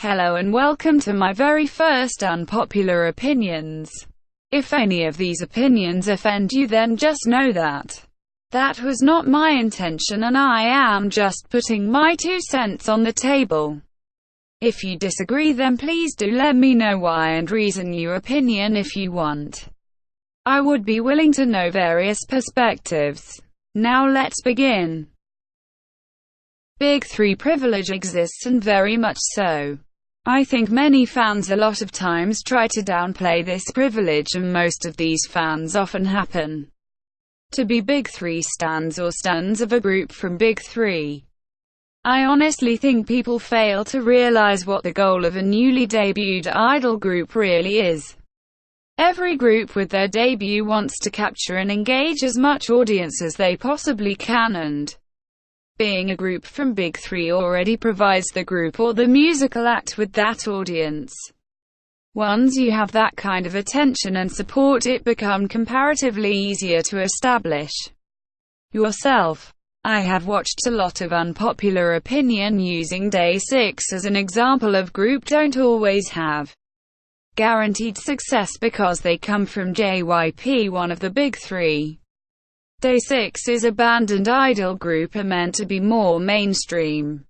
Hello and welcome to my very first unpopular opinions. If any of these opinions offend you, then just know that that was not my intention and I am just putting my 2 cents on the table. If you disagree, then please do let me know why and reason your opinion if you want. I would be willing to know various perspectives. Now let's begin. Big Three privilege exists, and very much so. I think many fans a lot of times try to downplay this privilege, and most of these fans often happen to be Big Three stans or stans of a group from Big Three. I honestly think people fail to realize what the goal of a newly debuted idol group really is. Every group with their debut wants to capture and engage as much audience as they possibly can, and being a group from Big Three already provides the group or the musical act with that audience. Once you have that kind of attention and support, it becomes comparatively easier to establish yourself. I have watched a lot of unpopular opinion using Day 6 as an example of group don't always have guaranteed success because they come from JYP, one of the Big Three. Day 6 is a band and idol group are meant to be more mainstream.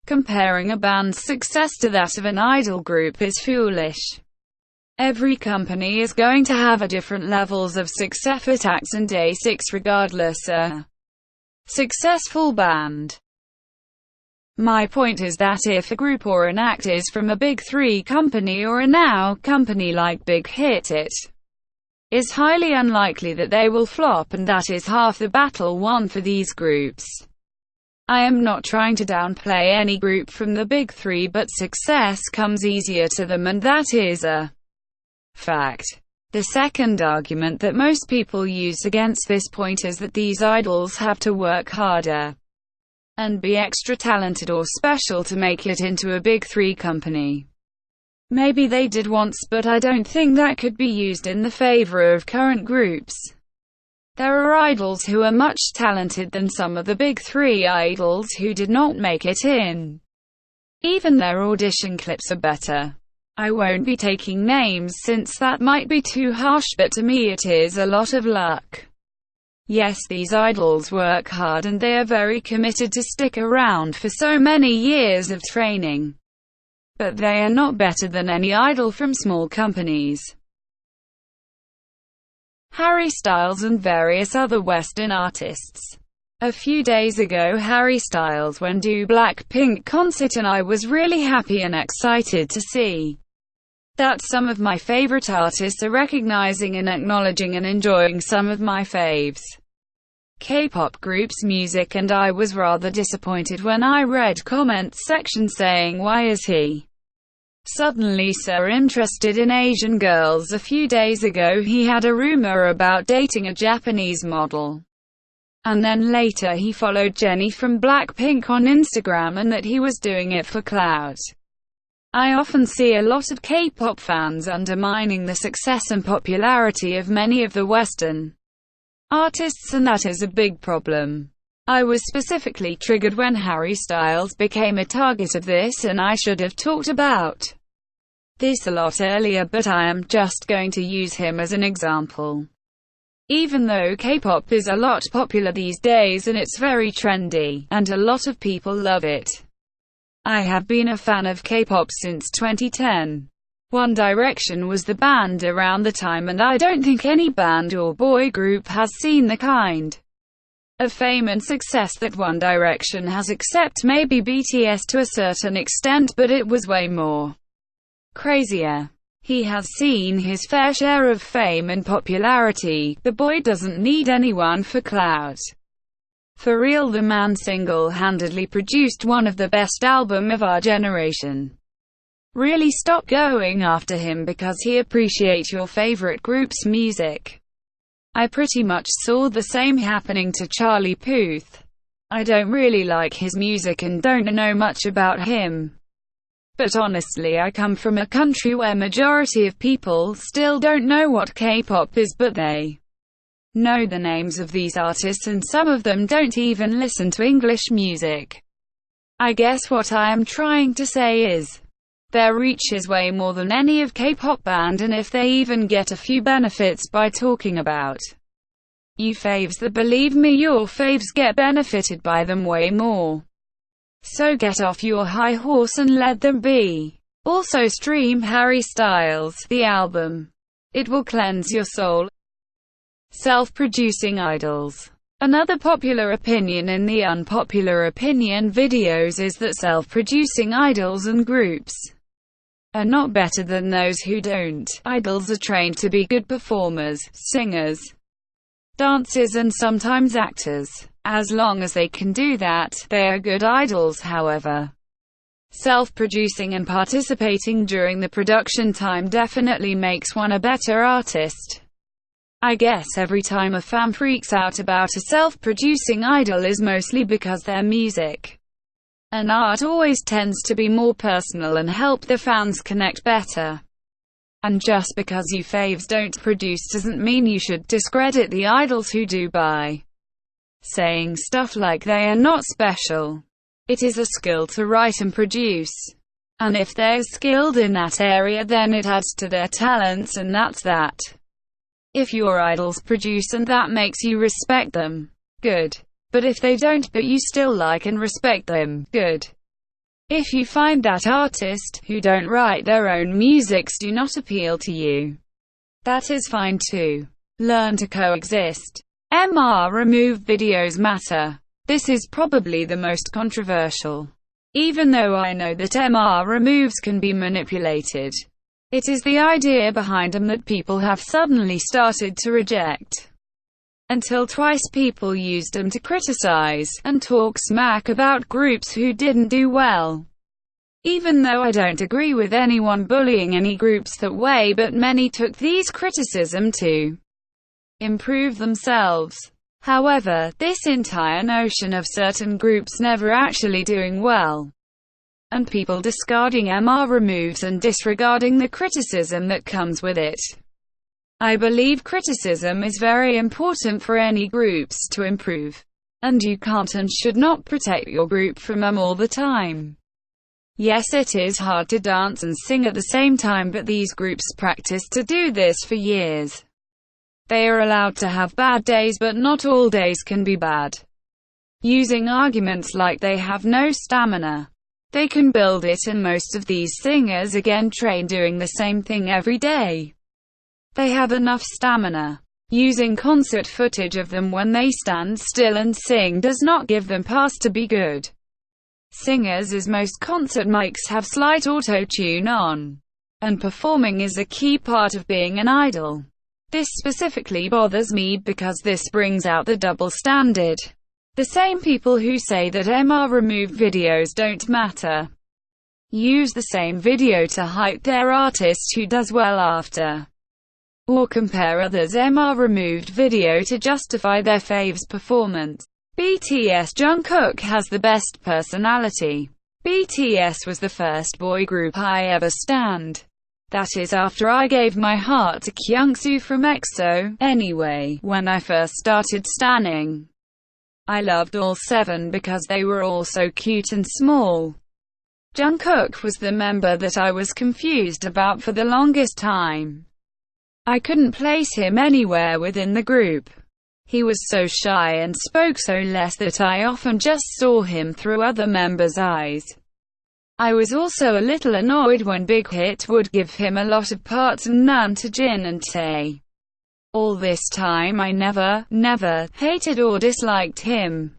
Comparing a band's success to that of an idol group is foolish. Every company is going to have a different levels of success at acts, and Day 6 regardless a successful band. My point is that if a group or an act is from a Big Three company or a now company like Big Hit, it is highly unlikely that they will flop, and that is half the battle won for these groups. I am not trying to downplay any group from the Big Three, but success comes easier to them, and that is a fact. The second argument that most people use against this point is that these idols have to work harder and be extra talented or special to make it into a Big Three company. Maybe they did once, but I don't think that could be used in the favor of current groups. There are idols who are much talented than some of the Big Three idols who did not make it in. Even their audition clips are better. I won't be taking names since that might be too harsh, but to me it is a lot of luck. Yes, these idols work hard and they are very committed to stick around for so many years of training. But they are not better than any idol from small companies. Harrystyles and various other Western artists. A few days ago, Harrystyles went to Blackpink concert, and I was really happy and excited to see that some of my favorite artists are recognizing and acknowledging and enjoying some of my faves K-pop groups' music, and I was rather disappointed when I read comments section saying, "Why is he suddenly so interested in Asian girls?" A few days ago he had a rumor about dating a Japanese model, and then later he followed Jennie from Blackpink on Instagram, and that he was doing it for clout. I often see a lot of K-pop fans undermining the success and popularity of many of the Western artists, and that is a big problem. I was specifically triggered when Harrystyles became a target of this, and I should have talked about this a lot earlier, but I am just going to use him as an example. Even though K-pop is a lot popular these days and it's very trendy, and a lot of people love it, I have been a fan of K-pop since 2010. One Direction was the band around the time, and I don't think any band or boy group has seen the kind of fame and success that One Direction has, except maybe BTS to a certain extent, but it was way more crazier. He has seen his fair share of fame and popularity. The boy doesn't need anyone for clout. For real, the man single-handedly produced one of the best albums of our generation. Really stop going after him because he appreciates your favorite group's music. I pretty much saw the same happening to charlieputh. I don't really like his music and don't know much about him. But honestly, I come from a country where majority of people still don't know what K-pop is, but they know the names of these artists, and some of them don't even listen to English music. I guess what I am trying to say is, Their reach is way more than any of K-pop band, and if they even get a few benefits by talking about you faves, then believe me, your faves get benefited by them way more. So get off your high horse and let them be. Also stream Harrystyles, the album. It will cleanse your soul. Self-producing idols. Another popular opinion in the unpopular opinion videos is that self-producing idols and groups are not better than those who don't. Idols are trained to be good performers, singers, dancers, and sometimes actors. As long as they can do that, they are good idols. However, self-producing and participating during the production time definitely makes one a better artist. I guess every time a fan freaks out about a self-producing idol is mostly because their music and art always tends to be more personal and help the fans connect better. And just because you faves don't produce doesn't mean you should discredit the idols who do by saying stuff like they are not special. It is a skill to write and produce. And if they're skilled in that area, then it adds to their talents, and that's that. If your idols produce and that makes you respect them, good. But if they don't but you still like and respect them, good. If you find that artist, who don't write their own musics, do not appeal to you, that is fine too. Learn to coexist. Remove videos matter. This is probably the most controversial. Even though I know that removes can be manipulated, it is the idea behind them that people have suddenly started to reject. Until twice people used them to criticize and talk smack about groups who didn't do well. Even though I don't agree with anyone bullying any groups that way, but many took these criticism to improve themselves. However, this entire notion of certain groups never actually doing well, and people discarding removes and disregarding the criticism that comes with it. I believe criticism is very important for any groups to improve, and you can't and should not protect your group from them all the time. Yes, it is hard to dance and sing at the same time, but these groups practice to do this for years. They are allowed to have bad days, but not all days can be bad. Using arguments like they have no stamina, they can build it, and most of these singers again train doing the same thing every day. They have enough stamina. Using concert footage of them when they stand still and sing does not give them pass to be good singers, as most concert mics have slight auto-tune on, and performing is a key part of being an idol. This specifically bothers me because this brings out the double standard. The same people who say that removed videos don't matter use the same video to hype their artist who does well after, or compare others' removed video to justify their fave's performance. BTS Jungkook has the best personality. BTS was the first boy group I ever stanned. That is after I gave my heart to Kyungsoo from EXO. Anyway, when I first started stanning, I loved all 7 because they were all so cute and small. Jungkook was the member that I was confused about for the longest time. I couldn't place him anywhere within the group. He was so shy and spoke so less that I often just saw him through other members' eyes. I was also a little annoyed when Big Hit would give him a lot of parts and none to Jin and Tae. All this time I never hated or disliked him.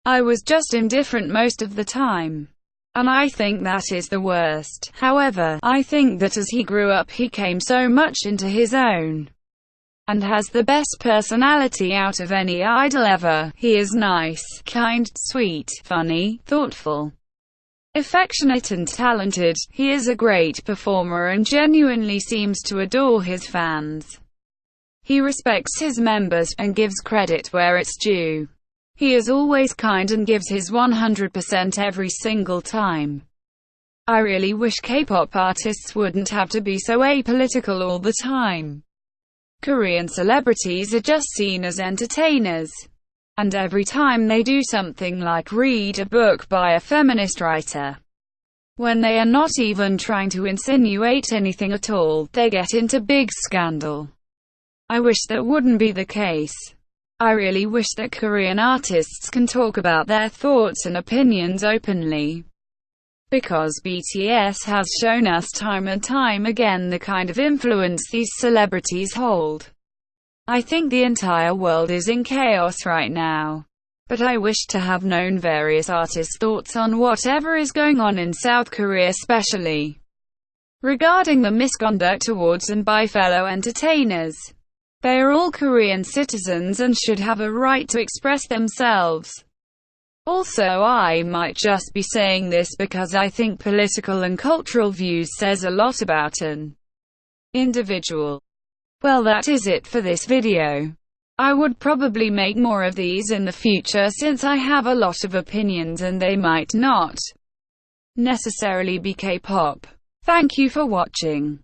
I was just indifferent most of the time. And I think that is the worst. However, I think that as he grew up he came so much into his own, and has the best personality out of any idol ever. He is nice, kind, sweet, funny, thoughtful, affectionate and talented. He is a great performer and genuinely seems to adore his fans. He respects his members, and gives credit where it's due. He is always kind and gives his 100% every single time. I really wish K-pop artists wouldn't have to be so apolitical all the time. Korean celebrities are just seen as entertainers. And every time they do something like read a book by a feminist writer, When they are not even trying to insinuate anything at all, they get into big scandal. I wish that wouldn't be the case. I really wish that Korean artists can talk about their thoughts and opinions openly. Because BTS has shown us time and time again the kind of influence these celebrities hold. I think the entire world is in chaos right now. But I wish to have known various artists' thoughts on whatever is going on in South Korea, especially regarding the misconduct towards and by fellow entertainers. They are all Korean citizens and should have a right to express themselves. Also, I might just be saying this because I think political and cultural views says a lot about an individual. Well, that is it for this video. I would probably make more of these in the future since I have a lot of opinions and they might not necessarily be K-pop. Thank you for watching.